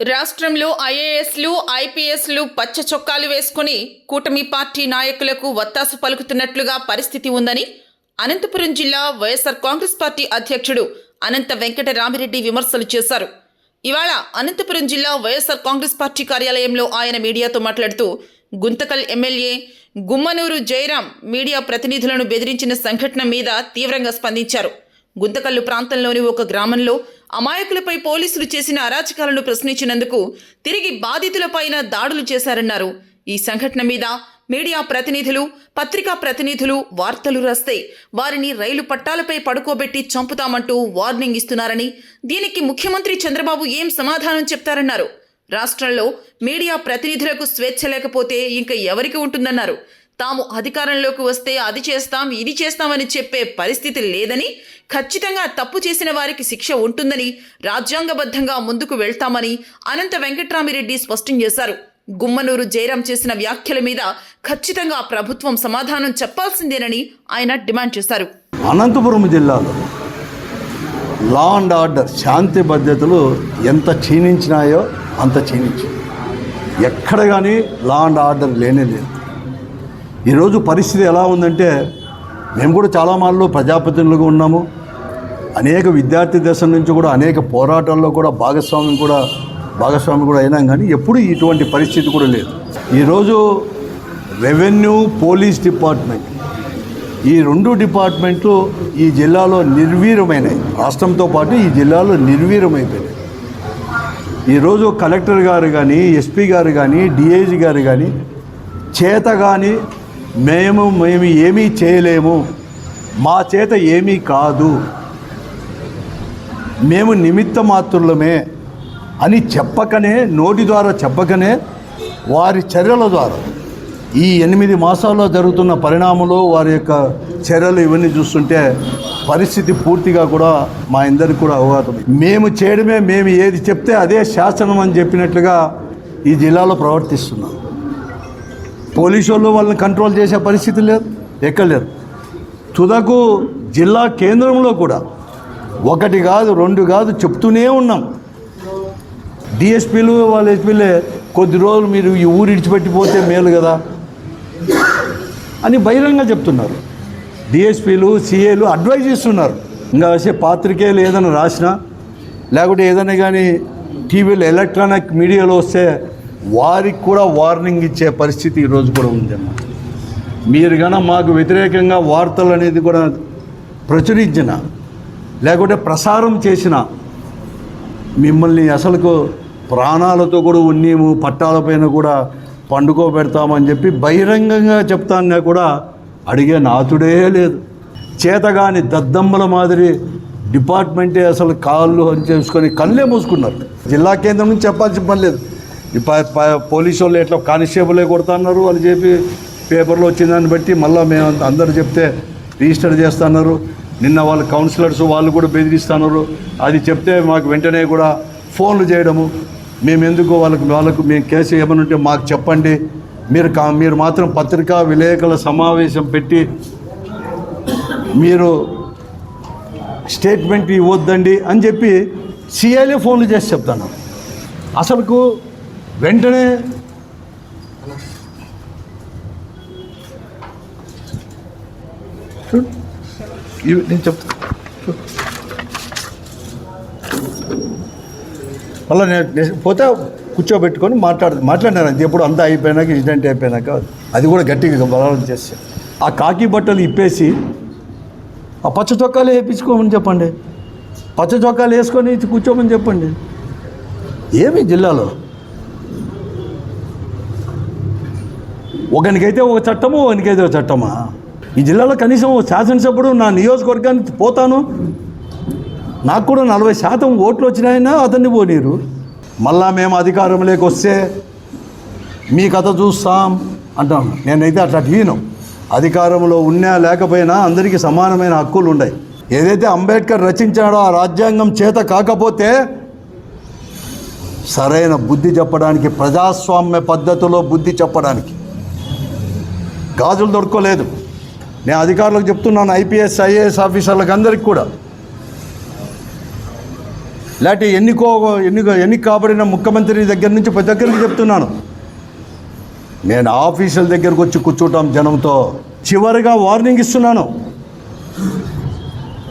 రాష్ట్రంలో ఐఏఎస్లు ఐపీఎస్లు పచ్చ చొక్కాలు వేసుకుని కూటమి పార్టీ నాయకులకు వత్తాసు పలుకుతున్నట్లుగా పరిస్థితి ఉందని అనంతపురం జిల్లా వైఎస్ఆర్ కాంగ్రెస్ పార్టీ అధ్యక్షుడు అనంత వెంకట రామిరెడ్డి విమర్శలు చేశారు. ఇవాళ అనంతపురం జిల్లా వైఎస్ఆర్ కాంగ్రెస్ పార్టీ కార్యాలయంలో ఆయన మీడియాతో మాట్లాడుతూ గుంతకల్ ఎమ్మెల్యే గుమ్మనూరు జయరాం మీడియా ప్రతినిధులను బెదిరించిన సంఘటన మీద తీవ్రంగా స్పందించారు. గుంతకల్లు ప్రాంతంలోని ఒక గ్రామంలో అమాయకులపై పోలీసులు చేసిన అరాచకాలను ప్రశ్నించినందుకు తిరిగి బాధితులపైన దాడులు చేశారన్నారు. ఈ సంఘటన మీద మీడియా ప్రతినిధులు, పత్రికా ప్రతినిధులు వార్తలు రాస్తే వారిని రైలు పట్టాలపై పడుకోబెట్టి చంపుతామంటూ వార్నింగ్ ఇస్తున్నారని, దీనికి ముఖ్యమంత్రి చంద్రబాబు ఏం సమాధానం చెప్తారన్నారు. రాష్ట్రంలో మీడియా ప్రతినిధులకు స్వేచ్ఛ లేకపోతే ఇంకా ఎవరికి ఉంటుందన్నారు. తాము అధికారంలోకి వస్తే అది చేస్తాం, ఇది చేస్తామని చెప్పే పరిస్థితి లేదని, ఖచ్చితంగా తప్పు చేసిన వారికి శిక్ష ఉంటుందని, రాజ్యాంగబద్ధంగా ముందుకు వెళ్తామని అనంత వెంకట్రామిరెడ్డి స్పష్టం చేశారు. గుమ్మనూరు జయరాం చేసిన వ్యాఖ్యల మీద ఖచ్చితంగా ప్రభుత్వం సమాధానం చెప్పాల్సిందేనని ఆయన డిమాండ్ చేశారు. అనంతపురం జిల్లాలో లా అండ్ ఆర్డర్, శాంతి భద్రతలు ఎంత క్షీణించినాయో అంత క్షీణించి, ఎక్కడ కానీ లా అండ్ ఆర్డర్ లేనే లేదు. ఈరోజు పరిస్థితి ఎలా ఉందంటే, మేము కూడా చాలా మార్లు ప్రజాప్రతినిధులుగా ఉన్నాము. అనేక విద్యార్థి దశ నుంచి కూడా అనేక పోరాటాల్లో కూడా భాగస్వామి కూడా అయినాం. కానీ ఎప్పుడు ఇటువంటి పరిస్థితి కూడా లేదు. ఈరోజు రెవెన్యూ, పోలీస్ డిపార్ట్మెంట్, ఈ రెండు డిపార్ట్మెంట్లు ఈ జిల్లాలో నిర్వీర్యమైనాయి. రాష్ట్రంతో పాటు ఈ జిల్లాలో నిర్వీర్యమైపోయినాయి. ఈరోజు కలెక్టర్ గారు కానీ, ఎస్పీ గారు కానీ, డిఐజీ గారు కానీ చేత కానీ మేము ఏమీ చేయలేము, మా చేత ఏమీ కాదు, మేము నిమిత్త మాత్రులమే అని చెప్పకనే, నోటి ద్వారా చెప్పకనే, వారి చర్యల ద్వారా ఈ 8 మాసాల్లో జరుగుతున్న పరిణామాలు, వారి యొక్క చర్యలు ఇవన్నీ చూస్తుంటే పరిస్థితి పూర్తిగా కూడా మా అందరికి కూడా అవగతం. మేము చేయడమే, మేము ఏది చెప్తే అదే శాసనం అని చెప్పినట్లుగా ఈ జిల్లాలో ప్రవర్తిస్తున్నాం. పోలీసు వాళ్ళు వాళ్ళని కంట్రోల్ చేసే పరిస్థితి లేదు, ఎక్కడ లేదు. తుదకు జిల్లా కేంద్రంలో కూడా 1 కాదు 2 కాదు చెప్తూనే ఉన్నాం. డిఎస్పీలు వాళ్ళ ఎస్పీలే కొద్ది రోజులు మీరు ఈ ఊరు ఇడిచిపెట్టిపోతే మేలు కదా అని బహిరంగ చెప్తున్నారు. డిఎస్పీలు, సిఏలు అడ్వైజ్ ఇస్తున్నారు. ఇంకా వచ్చే పాత్రికేయులు ఏదైనా రాసినా, లేకుంటే ఏదైనా కానీ టీవీలో, ఎలక్ట్రానిక్ మీడియాలో వస్తే వారికి కూడా వార్నింగ్ ఇచ్చే పరిస్థితి ఈరోజు కూడా ఉందన్నమాట. మీరు కన్నా మాకు వ్యతిరేకంగా వార్తలు అనేది కూడా ప్రచురించిన, లేకుంటే ప్రసారం చేసిన, మిమ్మల్ని అసలుకు ప్రాణాలతో కూడా ఉన్నీము, పట్టాలపైన కూడా పండుకోబెడతామని చెప్పి బహిరంగంగా చెప్తాన్నా కూడా అడిగే నాతుడే లేదు. చేతగాని దద్దమ్మల మాదిరి డిపార్ట్మెంటే అసలు కాళ్ళు అని చేసుకొని కళ్ళే మూసుకున్నారు. జిల్లా కేంద్రం నుంచి చెప్పాల్సిన పని లేదు. పోలీసు వాళ్ళు ఎట్లా కానిస్టేబులే కొడుతున్నారు అని చెప్పి పేపర్లో వచ్చిందాన్ని బట్టి మళ్ళీ మేము అందరూ చెప్తే రిజిస్టర్ చేస్తున్నారు. నిన్న వాళ్ళ కౌన్సిలర్స్ వాళ్ళు కూడా బెదిరిస్తున్నారు. అది చెప్తే మాకు వెంటనే కూడా ఫోన్లు చేయడము, మేము ఎందుకు వాళ్ళకు మేము కేసు ఏమని ఉంటే మాకు చెప్పండి, మీరు మాత్రం పత్రికా విలేకరుల సమావేశం పెట్టి మీరు స్టేట్మెంట్ ఇవ్వద్దండి అని చెప్పి సిఐలే ఫోన్లు చేసి చెప్తాను. అసలుకు వెంటనే నేను చెప్తాను. మళ్ళీ నేను పోతే కూర్చోబెట్టుకొని మాట్లాడినారు. అది ఎప్పుడు అంతా అయిపోయినాక, ఇన్సిడెంట్ అయిపోయినాక అది కూడా గట్టిగా బలం చేస్తే ఆ కాకి బట్టలు ఇప్పేసి ఆ పచ్చ చొక్కాలు వేయించుకోమని చెప్పండి, పచ్చ చొక్కాలు వేసుకొని కూర్చోమని చెప్పండి. ఏమి జిల్లాలో ఒకనికైతే ఒక చట్టము, ఒకనికైతే ఒక చట్టమా? ఈ జిల్లాలో కనీసం శాసనసభ్యుడు నా నియోజకవర్గానికి పోతాను, నాకు కూడా 40% ఓట్లు వచ్చినాయన్నా అతన్ని పోనీరు. మళ్ళా మేము అధికారంలోకి వస్తే మీ కథ చూస్తాం అంటాను. నేనైతే అట్లా తీయను. అధికారంలో ఉన్నా లేకపోయినా అందరికీ సమానమైన హక్కులు ఉన్నాయి. ఏదైతే అంబేద్కర్ రచించాడో ఆ రాజ్యాంగం చేత కాకపోతే సరైన బుద్ధి చెప్పడానికి, ప్రజాస్వామ్య పద్ధతిలో బుద్ధి చెప్పడానికి గాజులు దొరకలేదు. నేను అధికారులకు చెప్తున్నాను, ఐపీఎస్, ఐఏఎస్ ఆఫీసర్లకు అందరికీ కూడా లేకపోతే ఎన్నిక కాబడిన ముఖ్యమంత్రి దగ్గర నుంచి ప్రతి ఒక్కరికి చెప్తున్నాను, నేను ఆఫీసుల దగ్గరకు వచ్చి కూర్చుంటాం జనంతో. చివరిగా వార్నింగ్ ఇస్తున్నాను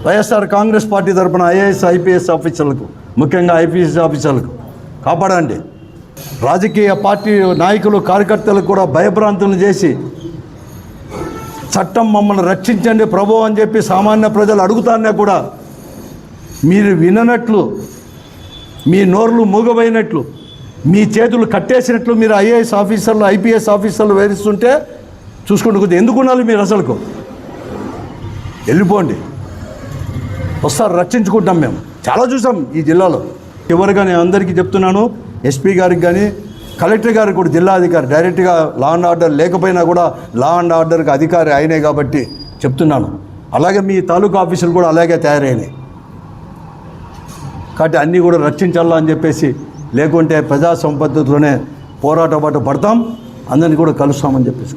వైఎస్ఆర్ కాంగ్రెస్ పార్టీ తరఫున ఐఏఎస్ ఐపీఎస్ ఆఫీసర్లకు, ముఖ్యంగా ఐపీఎస్ ఆఫీసర్లకు కాపాడండి. రాజకీయ పార్టీ నాయకులు కార్యకర్తలకు కూడా భయభ్రాంతులను చేసి చట్టం మమ్మల్ని రక్షించండి ప్రభు అని చెప్పి సామాన్య ప్రజలు అడుగుతానే కూడా మీరు విననట్లు, మీ నోర్లు మూగబోయినట్లు, మీ చేతులు కట్టేసినట్లు మీరు ఐఏఎస్ ఆఫీసర్లు ఐపీఎస్ ఆఫీసర్లు వేధిస్తుంటే చూసుకుంటూ కొద్దిగా ఎందుకు ఉండాలి మీరు? అసలుకు వెళ్ళిపోండి, వస్తారు, రక్షించుకుంటాం. మేము చాలా చూసాం ఈ జిల్లాలో. చివరిగా నేను అందరికీ చెప్తున్నాను, ఎస్పీ గారికి కానీ కలెక్టర్ గారికి కూడా, జిల్లా అధికారి డైరెక్ట్గా లా అండ్ ఆర్డర్ లేకపోయినా కూడా లా అండ్ ఆర్డర్కి అధికారి అయినాయి కాబట్టి చెప్తున్నాను. అలాగే మీ తాలూకా ఆఫీసులు కూడా అలాగే తయారైనాయి కాబట్టి అన్నీ కూడా రక్షించాలా అని చెప్పేసి, లేకుంటే ప్రజా సంపత్తితోనే పోరాట బాట పడతాం, అందరినీ కూడా కలుస్తామని చెప్పేసి